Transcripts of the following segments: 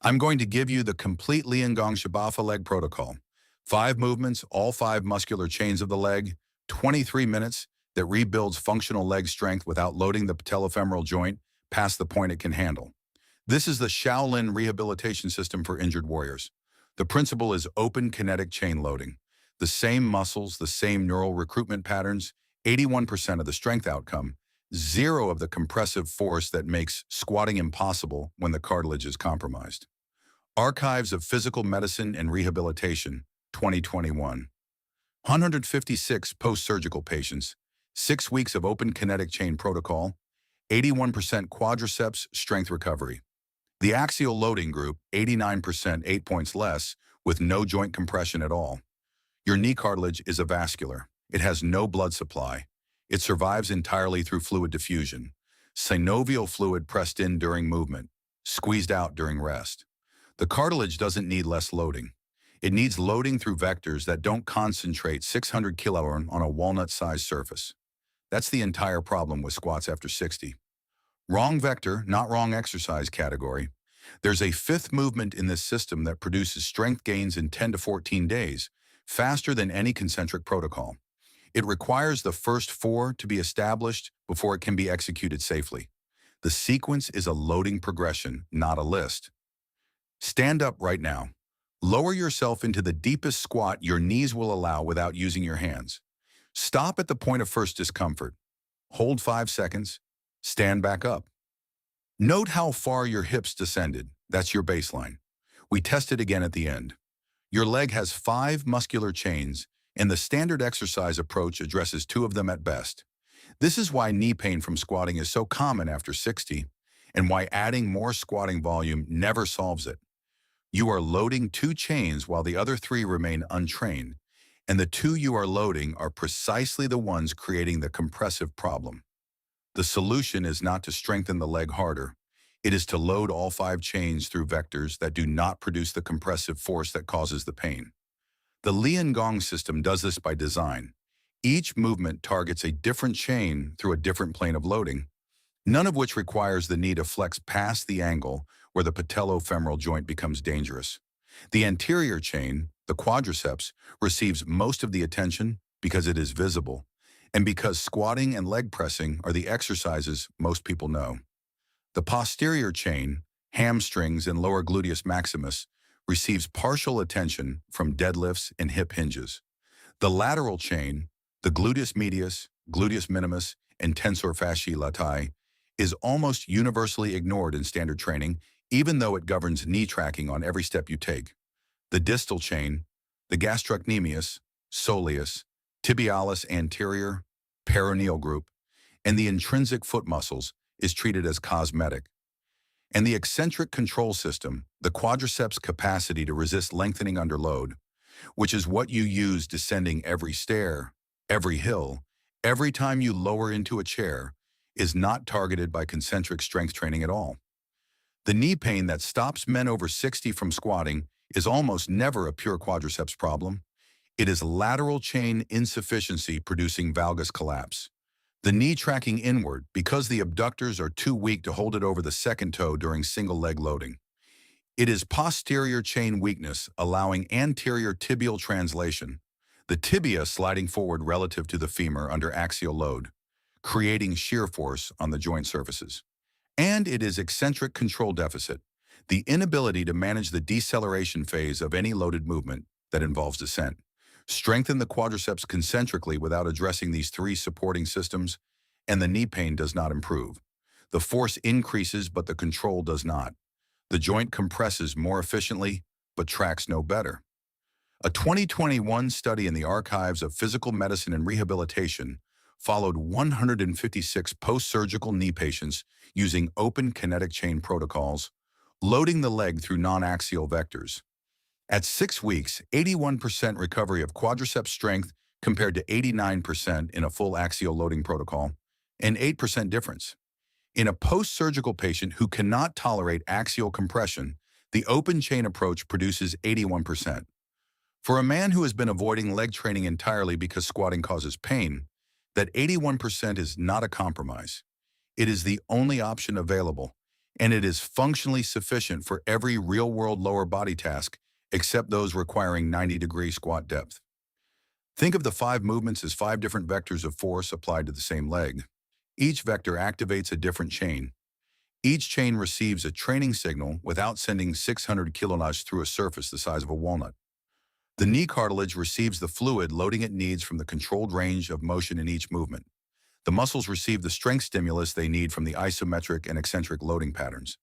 I'm going to give you the complete Liangong Shibafa leg protocol. 5 movements, all 5 muscular chains of the leg, 23 minutes that rebuilds functional leg strength without loading the patellofemoral joint past the point it can handle. This is the Shaolin rehabilitation system for injured warriors. The principle is open kinetic chain loading. The same muscles, the same neural recruitment patterns, 81% of the strength outcome, 0 of the compressive force that makes squatting impossible when the cartilage is compromised. Archives of Physical Medicine and Rehabilitation, 2021. 156 post-surgical patients, 6 weeks of open kinetic chain protocol, 81% quadriceps strength recovery. The axial loading group, 89%, 8 points less, with no joint compression at all. Your knee cartilage is avascular. It has no blood supply. It survives entirely through fluid diffusion. Synovial fluid pressed in during movement, squeezed out during rest. The cartilage doesn't need less loading. It needs loading through vectors that don't concentrate 600 kilonewton on a walnut-sized surface. That's the entire problem with squats after 60. Wrong vector, not wrong exercise category. There's a 5th movement in this system that produces strength gains in 10 to 14 days, faster than any concentric protocol. It requires the first 4 to be established before it can be executed safely. The sequence is a loading progression, not a list. Stand up right now. Lower yourself into the deepest squat your knees will allow without using your hands. Stop at the point of first discomfort. Hold 5 seconds. Stand back up. Note how far your hips descended. That's your baseline. We test it again at the end. Your leg has 5 muscular chains, and the standard exercise approach addresses 2 of them at best. This is why knee pain from squatting is so common after 60, and why adding more squatting volume never solves it. You are loading 2 chains while the other 3 remain untrained, and the 2 you are loading are precisely the ones creating the compressive problem. The solution is not to strengthen the leg harder. It is to load all 5 chains through vectors that do not produce the compressive force that causes the pain. The Liangong system does this by design. Each movement targets a different chain through a different plane of loading, none of which requires the knee to flex past the angle where the patellofemoral joint becomes dangerous. The anterior chain, the quadriceps, receives most of the attention because it is visible, and because squatting and leg pressing are the exercises most people know. The posterior chain, hamstrings and lower gluteus maximus, receives partial attention from deadlifts and hip hinges. The lateral chain, the gluteus medius, gluteus minimus, and tensor fasciae latae, is almost universally ignored in standard training, even though it governs knee tracking on every step you take. The distal chain, the gastrocnemius, soleus, tibialis anterior, peroneal group, and the intrinsic foot muscles is treated as cosmetic. And the eccentric control system, the quadriceps capacity to resist lengthening under load, which is what you use descending every stair, every hill, every time you lower into a chair, is not targeted by concentric strength training at all. The knee pain that stops men over 60 from squatting is almost never a pure quadriceps problem. It is lateral chain insufficiency producing valgus collapse. The knee tracking inward because the abductors are too weak to hold it over the second toe during single leg loading. It is posterior chain weakness allowing anterior tibial translation, the tibia sliding forward relative to the femur under axial load, creating shear force on the joint surfaces. And it is eccentric control deficit, the inability to manage the deceleration phase of any loaded movement that involves descent. Strengthen the quadriceps concentrically without addressing these 3 supporting systems, and the knee pain does not improve. The force increases, but the control does not. The joint compresses more efficiently, but tracks no better. A 2021 study in the Archives of Physical Medicine and Rehabilitation followed 156 post-surgical knee patients using open kinetic chain protocols, loading the leg through non-axial vectors. At 6 weeks, 81% recovery of quadriceps strength compared to 89% in a full axial loading protocol, an 8% difference. In a post-surgical patient who cannot tolerate axial compression, the open chain approach produces 81%. For a man who has been avoiding leg training entirely because squatting causes pain, that 81% is not a compromise. It is the only option available, and it is functionally sufficient for every real-world lower body task except those requiring 90-degree squat depth. Think of the 5 movements as 5 different vectors of force applied to the same leg. Each vector activates a different chain. Each chain receives a training signal without sending 600 kilonewtons through a surface the size of a walnut. The knee cartilage receives the fluid loading it needs from the controlled range of motion in each movement. The muscles receive the strength stimulus they need from the isometric and eccentric loading patterns.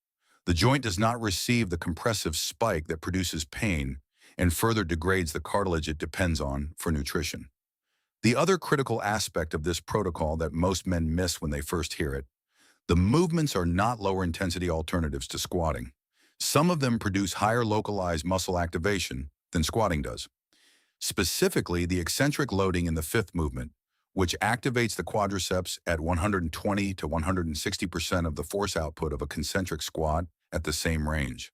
The joint does not receive the compressive spike that produces pain and further degrades the cartilage it depends on for nutrition. The other critical aspect of this protocol that most men miss when they first hear it: the movements are not lower intensity alternatives to squatting. Some of them produce higher localized muscle activation than squatting does. Specifically, the eccentric loading in the 5th movement, which activates the quadriceps at 120 to 160% of the force output of a concentric squat at the same range.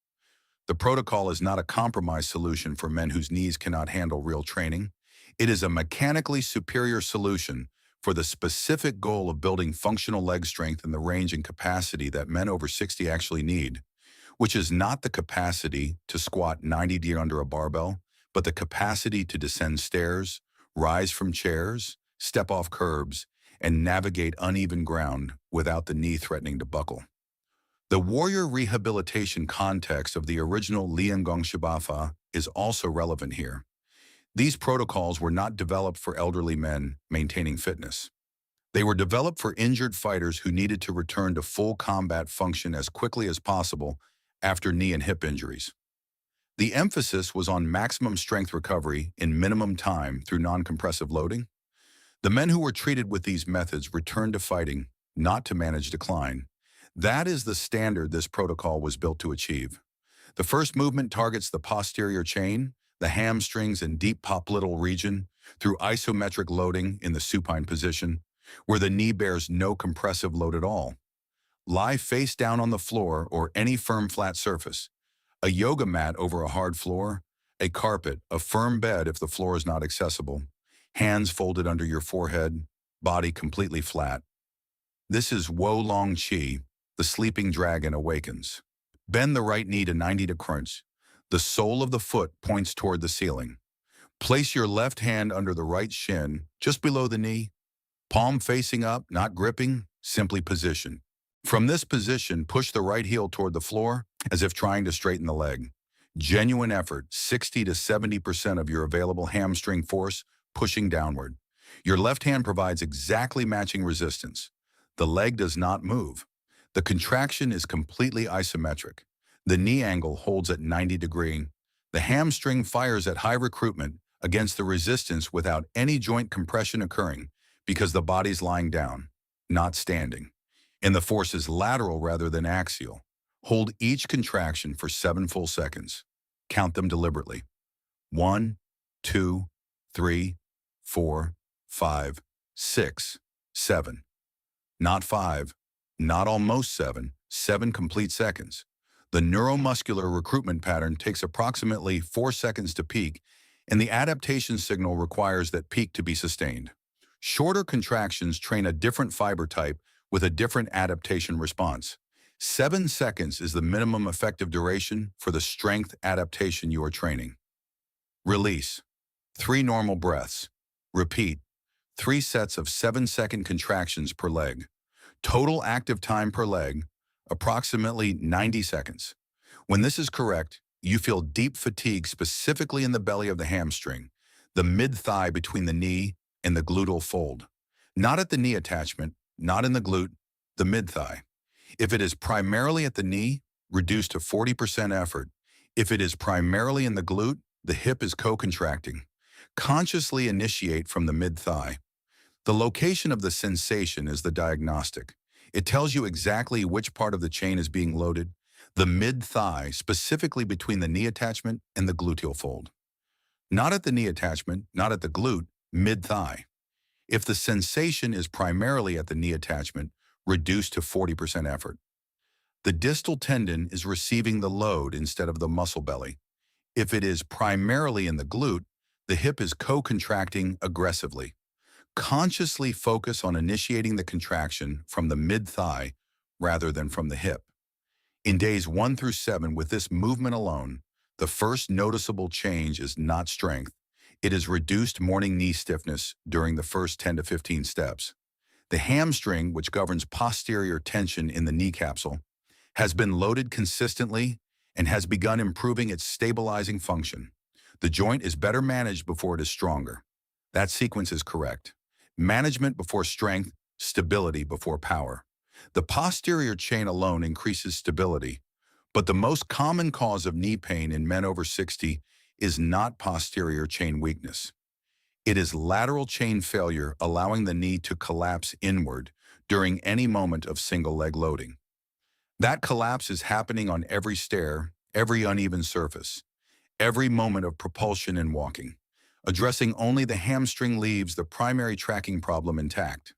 The protocol is not a compromise solution for men whose knees cannot handle real training. It is a mechanically superior solution for the specific goal of building functional leg strength in the range and capacity that men over 60 actually need, which is not the capacity to squat 90 under a barbell, but the capacity to descend stairs, rise from chairs, step off curbs, and navigate uneven ground without the knee threatening to buckle. The warrior rehabilitation context of the original Liangong Shibafa is also relevant here. These protocols were not developed for elderly men maintaining fitness. They were developed for injured fighters who needed to return to full combat function as quickly as possible after knee and hip injuries. The emphasis was on maximum strength recovery in minimum time through non-compressive loading. The men who were treated with these methods returned to fighting, not to manage decline. That is the standard this protocol was built to achieve. The first movement targets the posterior chain, the hamstrings and deep popliteal region through isometric loading in the supine position, where the knee bears no compressive load at all. Lie face down on the floor or any firm flat surface. A yoga mat over a hard floor, a carpet, a firm bed if the floor is not accessible, hands folded under your forehead, body completely flat. This is Wo Long Chi, the sleeping dragon awakens. Bend the right knee to 90 to crunch. The sole of the foot points toward the ceiling. Place your left hand under the right shin, just below the knee. Palm facing up, not gripping, simply position. From this position, push the right heel toward the floor as if trying to straighten the leg. Genuine effort, 60 to 70% of your available hamstring force pushing downward. Your left hand provides exactly matching resistance. The leg does not move. The contraction is completely isometric. The knee angle holds at 90 degrees. The hamstring fires at high recruitment against the resistance without any joint compression occurring because the body's lying down, not standing. And the force is lateral rather than axial. Hold each contraction for 7 full seconds. Count them deliberately. 1, 2, 3, 4, 5, 6, 7. Not 5, not almost 7, 7 complete seconds. The neuromuscular recruitment pattern takes approximately 4 seconds to peak, and the adaptation signal requires that peak to be sustained. Shorter contractions train a different fiber type with a different adaptation response. 7 seconds is the minimum effective duration for the strength adaptation you are training. Release. 3 normal breaths. Repeat. 3 sets of 7-second contractions per leg. Total active time per leg, approximately 90 seconds. When this is correct, you feel deep fatigue specifically in the belly of the hamstring, the mid-thigh between the knee and the gluteal fold. Not at the knee attachment, not in the glute, the mid-thigh. If it is primarily at the knee, reduce to 40% effort. If it is primarily in the glute, the hip is co-contracting. Consciously initiate from the mid-thigh. The location of the sensation is the diagnostic. It tells you exactly which part of the chain is being loaded, the mid-thigh, specifically between the knee attachment and the gluteal fold. Not at the knee attachment, not at the glute, mid-thigh. If the sensation is primarily at the knee attachment, reduce to 40% effort. The distal tendon is receiving the load instead of the muscle belly. If it is primarily in the glute, the hip is co-contracting aggressively. Consciously focus on initiating the contraction from the mid-thigh rather than from the hip. In days 1 through 7 with this movement alone, the first noticeable change is not strength. It is reduced morning knee stiffness during the first 10 to 15 steps. The hamstring, which governs posterior tension in the knee capsule, has been loaded consistently and has begun improving its stabilizing function. The joint is better managed before it is stronger. That sequence is correct. Management before strength, stability before power. The posterior chain alone increases stability, but the most common cause of knee pain in men over 60 is not posterior chain weakness. It is lateral chain failure, allowing the knee to collapse inward during any moment of single leg loading. That collapse is happening on every stair, every uneven surface, every moment of propulsion in walking. Addressing only the hamstring leaves the primary tracking problem intact.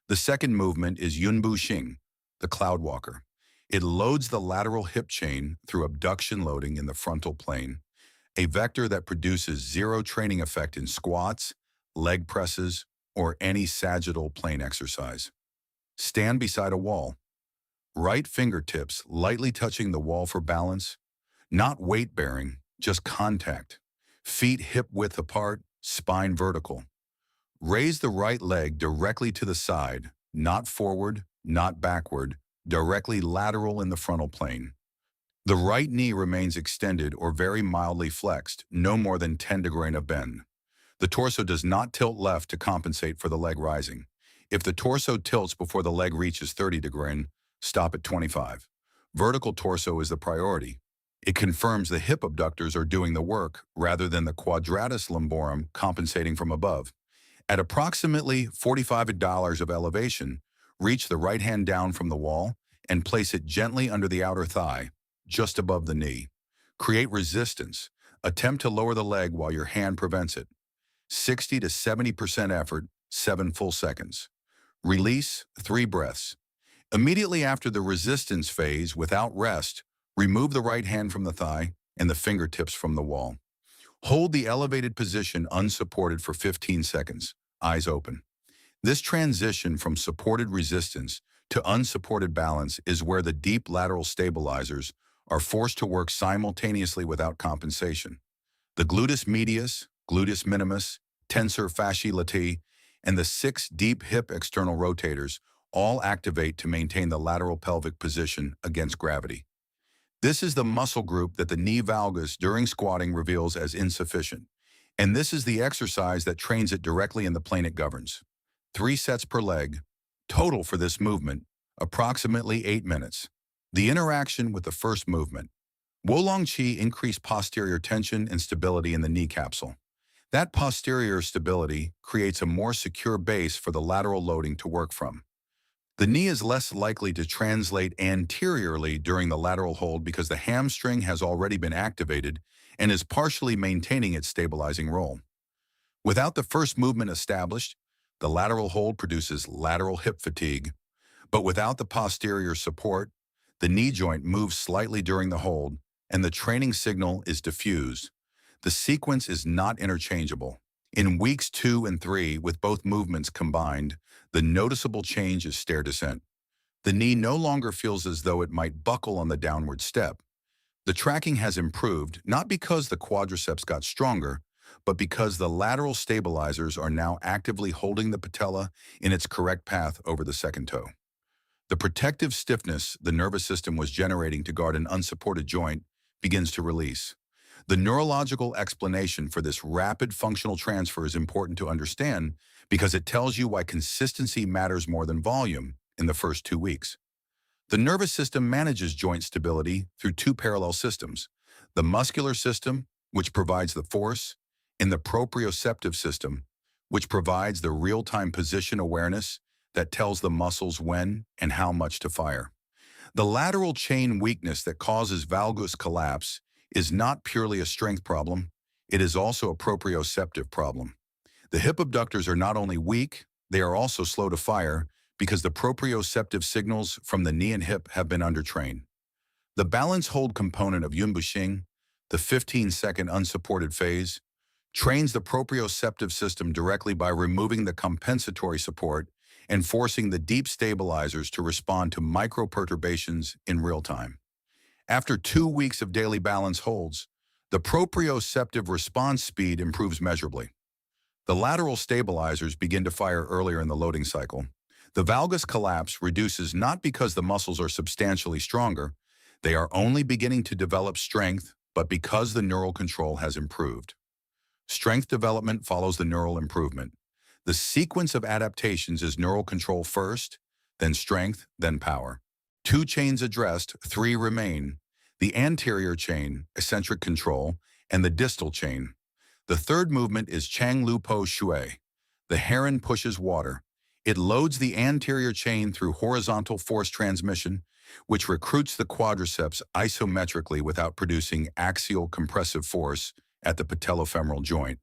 The second movement is Yunbu Xing, the cloud walker. It loads the lateral hip chain through abduction loading in the frontal plane, a vector that produces zero training effect in squats, leg presses, or any sagittal plane exercise. Stand beside a wall. Right fingertips lightly touching the wall for balance. Not weight bearing, just contact. Feet hip width apart, spine vertical. Raise the right leg directly to the side, not forward, not backward, directly lateral in the frontal plane. The right knee remains extended or very mildly flexed, no more than 10° of bend. The torso does not tilt left to compensate for the leg rising. If the torso tilts before the leg reaches 30°, stop at 25. Vertical torso is the priority. It confirms the hip abductors are doing the work rather than the quadratus lumborum compensating from above. At approximately $45 of elevation, reach the right hand down from the wall and place it gently under the outer thigh, just above the knee. Create resistance. Attempt to lower the leg while your hand prevents it. 60 to 70% effort, 7 full seconds. Release, 3 breaths. Immediately after the resistance phase, without rest, remove the right hand from the thigh and the fingertips from the wall. Hold the elevated position unsupported for 15 seconds, eyes open. This transition from supported resistance to unsupported balance is where the deep lateral stabilizers are forced to work simultaneously without compensation. The gluteus medius, gluteus minimus, tensor fasciae latae, and the 6 deep hip external rotators all activate to maintain the lateral pelvic position against gravity. This is the muscle group that the knee valgus during squatting reveals as insufficient, and this is the exercise that trains it directly in the plane it governs. 3 sets per leg, total for this movement, approximately 8 minutes. The interaction with the first movement. Wolong Qi increased posterior tension and stability in the knee capsule. That posterior stability creates a more secure base for the lateral loading to work from. The knee is less likely to translate anteriorly during the lateral hold because the hamstring has already been activated and is partially maintaining its stabilizing role. Without the first movement established, the lateral hold produces lateral hip fatigue, but without the posterior support, the knee joint moves slightly during the hold and the training signal is diffused. The sequence is not interchangeable. In weeks 2 and 3, with both movements combined, the noticeable change is stair descent. The knee no longer feels as though it might buckle on the downward step. The tracking has improved, not because the quadriceps got stronger, but because the lateral stabilizers are now actively holding the patella in its correct path over the second toe. The protective stiffness the nervous system was generating to guard an unsupported joint begins to release. The neurological explanation for this rapid functional transfer is important to understand because it tells you why consistency matters more than volume in the first 2 weeks. The nervous system manages joint stability through 2 parallel systems: the muscular system, which provides the force, and the proprioceptive system, which provides the real-time position awareness that tells the muscles when and how much to fire. The lateral chain weakness that causes valgus collapse is not purely a strength problem, it is also a proprioceptive problem. The hip abductors are not only weak, they are also slow to fire because the proprioceptive signals from the knee and hip have been undertrained. The balance hold component of Yunbu Xing, the 15-second unsupported phase, trains the proprioceptive system directly by removing the compensatory support and forcing the deep stabilizers to respond to microperturbations in real time. After 2 weeks of daily balance holds, the proprioceptive response speed improves measurably. The lateral stabilizers begin to fire earlier in the loading cycle. The valgus collapse reduces not because the muscles are substantially stronger, they are only beginning to develop strength, but because the neural control has improved. Strength development follows the neural improvement. The sequence of adaptations is neural control first, then strength, then power. 2 chains addressed, 3 remain. The anterior chain, eccentric control, and the distal chain. The third movement is Chang Lu Po Shui. The heron pushes water. It loads the anterior chain through horizontal force transmission, which recruits the quadriceps isometrically without producing axial compressive force at the patellofemoral joint.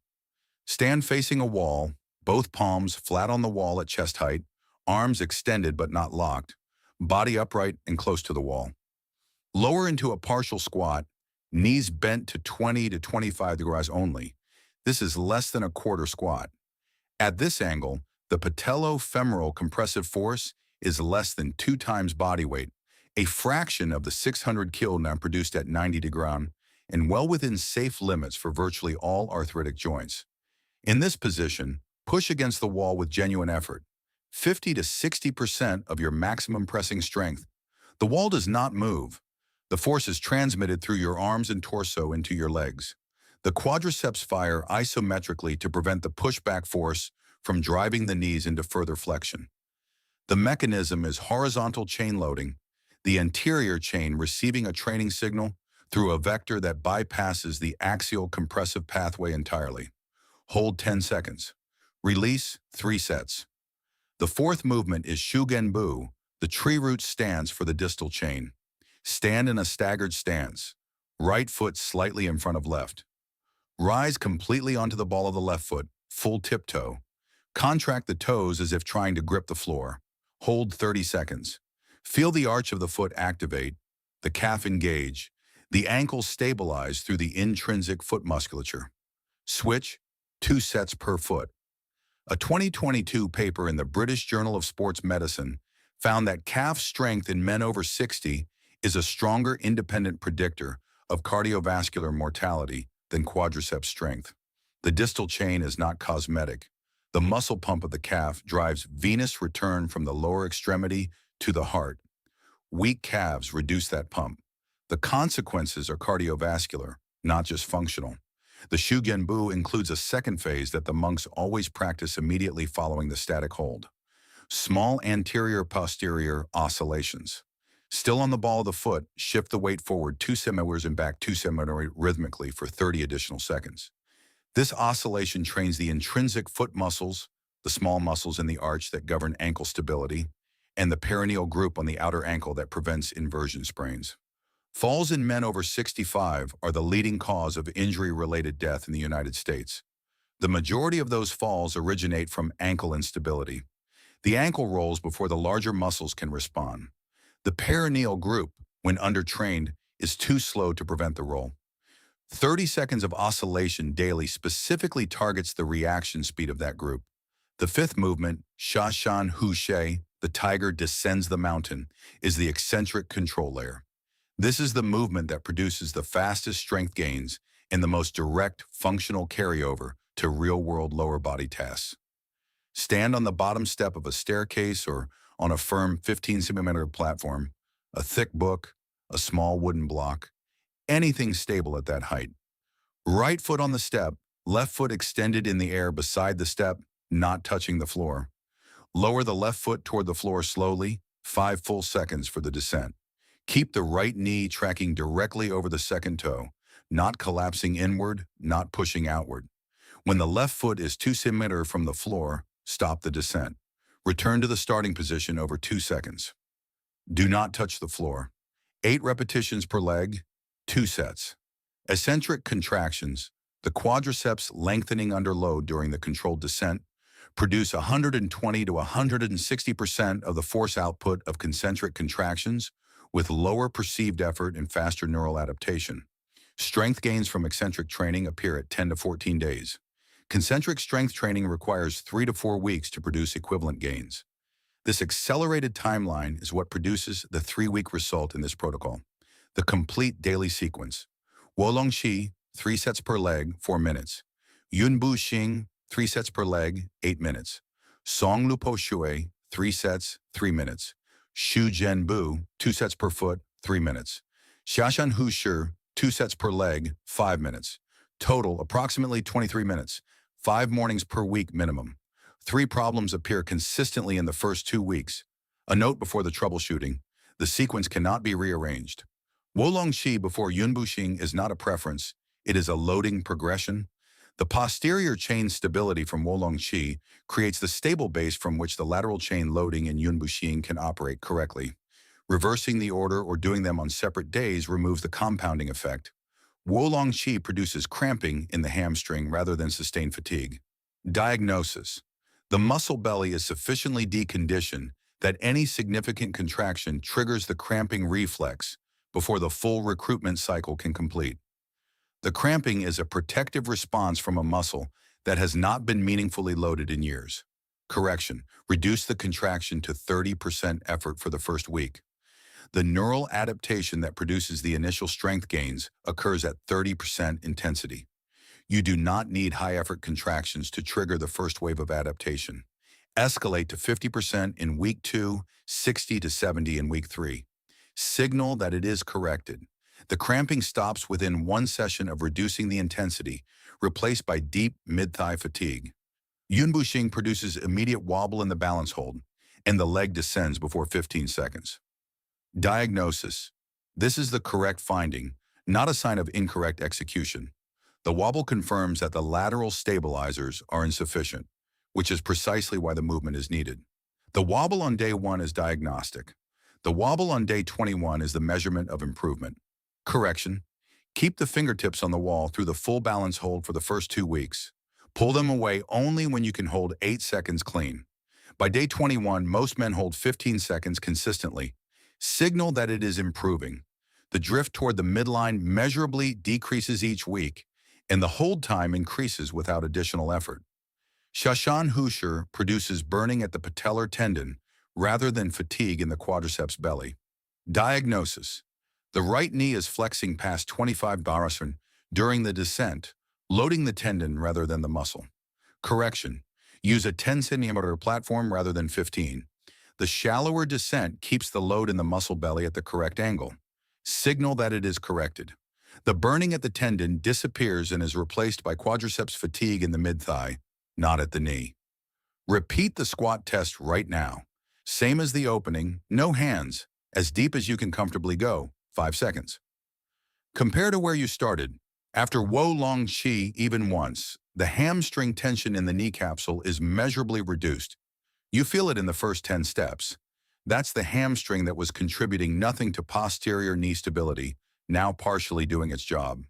Stand facing a wall, both palms flat on the wall at chest height, arms extended but not locked, body upright and close to the wall. Lower into a partial squat, knees bent to 20 to 25 degrees only. This is less than a quarter squat. At this angle, the patellofemoral compressive force is less than 2 times body weight, a fraction of the 600 kN produced at 90 degrees, and well within safe limits for virtually all arthritic joints. In this position, push against the wall with genuine effort, 50 to 60% of your maximum pressing strength. The wall does not move. The force is transmitted through your arms and torso into your legs. The quadriceps fire isometrically to prevent the pushback force from driving the knees into further flexion. The mechanism is horizontal chain loading, the anterior chain receiving a training signal through a vector that bypasses the axial compressive pathway entirely. Hold 10 seconds. Release 3 sets. The fourth movement is Shugenbu, the tree root stance for the distal chain. Stand in a staggered stance, right foot slightly in front of left. Rise completely onto the ball of the left foot, full tiptoe. Contract the toes as if trying to grip the floor. Hold 30 seconds. Feel the arch of the foot activate, the calf engage, the ankle stabilize through the intrinsic foot musculature. Switch, 2 sets per foot. A 2022 paper in the British Journal of Sports Medicine found that calf strength in men over 60 is a stronger independent predictor of cardiovascular mortality than quadriceps strength. The distal chain is not cosmetic. The muscle pump of the calf drives venous return from the lower extremity to the heart. Weak calves reduce that pump. The consequences are cardiovascular, not just functional. The Shugenbu includes a second phase that the monks always practice immediately following the static hold. Small anterior-posterior oscillations. Still on the ball of the foot, shift the weight forward 2 centimeters and back 2 centimeters rhythmically for 30 additional seconds. This oscillation trains the intrinsic foot muscles, the small muscles in the arch that govern ankle stability, and the peroneal group on the outer ankle that prevents inversion sprains. Falls in men over 65 are the leading cause of injury-related death in the United States. The majority of those falls originate from ankle instability. The ankle rolls before the larger muscles can respond. The peroneal group, when undertrained, is too slow to prevent the roll. 30 seconds of oscillation daily specifically targets the reaction speed of that group. The fifth movement, Sha Shan Hu She, the tiger descends the mountain, is the eccentric control layer. This is the movement that produces the fastest strength gains and the most direct functional carryover to real-world lower body tasks. Stand on the bottom step of a staircase or on a firm 15-centimeter platform, a thick book, a small wooden block, anything stable at that height. Right foot on the step, left foot extended in the air beside the step, not touching the floor. Lower the left foot toward the floor slowly, 5 full seconds for the descent. Keep the right knee tracking directly over the second toe, not collapsing inward, not pushing outward. When the left foot is 2 centimeters from the floor, stop the descent. Return to the starting position over 2 seconds. Do not touch the floor. 8 repetitions per leg, 2 sets. Eccentric contractions, the quadriceps lengthening under load during the controlled descent, produce 120 to 160% of the force output of concentric contractions with lower perceived effort and faster neural adaptation. Strength gains from eccentric training appear at 10 to 14 days. Concentric strength training requires 3 to 4 weeks to produce equivalent gains. This accelerated timeline is what produces the 3-week result in this protocol. The complete daily sequence. Wolong Shi, 3 sets per leg, 4 minutes. Yun Bu Xing, 3 sets per leg, 8 minutes. Song Lupo Shui, 3 sets, 3 minutes. Shu Zhen Bu, 2 sets per foot, 3 minutes. Xiaoshan Hu Shi, 2 sets per leg, 5 minutes. Total, approximately 23 minutes. 5 mornings per week minimum. 3 problems appear consistently in the first 2 weeks. A note before the troubleshooting: the sequence cannot be rearranged. Wolong Shi before Yunbuxing is not a preference, it is a loading progression. The posterior chain stability from Wolong Shi creates the stable base from which the lateral chain loading in Yunbuxing can operate correctly. Reversing the order or doing them on separate days removes the compounding effect. Wolong Shi produces cramping in the hamstring rather than sustained fatigue. Diagnosis: the muscle belly is sufficiently deconditioned that any significant contraction triggers the cramping reflex before the full recruitment cycle can complete. The cramping is a protective response from a muscle that has not been meaningfully loaded in years. Correction: reduce the contraction to 30% effort for the first week. The neural adaptation that produces the initial strength gains occurs at 30% intensity. You do not need high-effort contractions to trigger the first wave of adaptation. Escalate to 50% in week 2, 60 to 70 in week 3. Signal that it is corrected. The cramping stops within 1 session of reducing the intensity, replaced by deep mid-thigh fatigue. Yunbuxing produces immediate wobble in the balance hold, and the leg descends before 15 seconds. Diagnosis: this is the correct finding, not a sign of incorrect execution. The wobble confirms that the lateral stabilizers are insufficient, which is precisely why the movement is needed. The wobble on day 1 is diagnostic. The wobble on day 21 is the measurement of improvement. Correction: keep the fingertips on the wall through the full balance hold for the first 2 weeks. Pull them away only when you can hold 8 seconds clean. By day 21, most men hold 15 seconds consistently. Signal that it is improving. The drift toward the midline measurably decreases each week, and the hold time increases without additional effort. Shashan Husher produces burning at the patellar tendon rather than fatigue in the quadriceps belly. Diagnosis: the right knee is flexing past 25 barasan during the descent, loading the tendon rather than the muscle. Correction: use a 10 centimeter platform rather than 15. The shallower descent keeps the load in the muscle belly at the correct angle. Signal that it is corrected. The burning at the tendon disappears and is replaced by quadriceps fatigue in the mid-thigh, not at the knee. Repeat the squat test right now. Same as the opening, no hands, as deep as you can comfortably go, 5 seconds. Compare to where you started. After Wolong Shi even once, the hamstring tension in the knee capsule is measurably reduced. You feel it in the first 10 steps. That's the hamstring that was contributing nothing to posterior knee stability, now partially doing its job.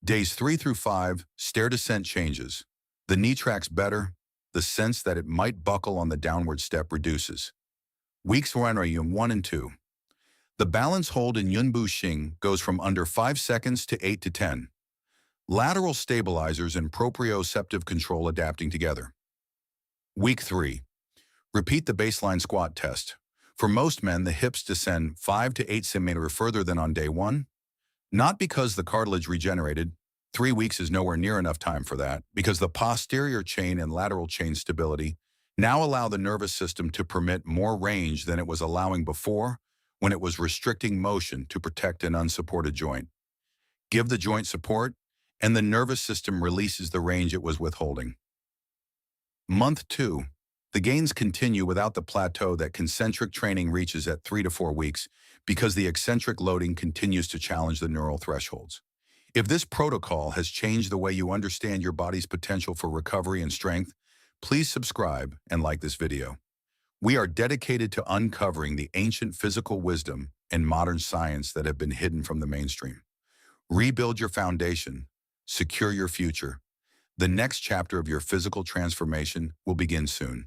Days 3 through 5, stair descent changes. The knee tracks better. The sense that it might buckle on the downward step reduces. Weeks 1 and 2. The balance hold in Yunbu Xing goes from under 5 seconds to 8 to 10. Lateral stabilizers and proprioceptive control adapting together. Week 3. Repeat the baseline squat test. For most men, the hips descend 5 to 8 centimeters further than on day 1. Not because the cartilage regenerated. 3 weeks is nowhere near enough time for that, because the posterior chain and lateral chain stability now allow the nervous system to permit more range than it was allowing before, when it was restricting motion to protect an unsupported joint. Give the joint support, and the nervous system releases the range it was withholding. Month 2. The gains continue without the plateau that concentric training reaches at 3 to 4 weeks because the eccentric loading continues to challenge the neural thresholds. If this protocol has changed the way you understand your body's potential for recovery and strength, please subscribe and like this video. We are dedicated to uncovering the ancient physical wisdom and modern science that have been hidden from the mainstream. Rebuild your foundation, secure your future. The next chapter of your physical transformation will begin soon.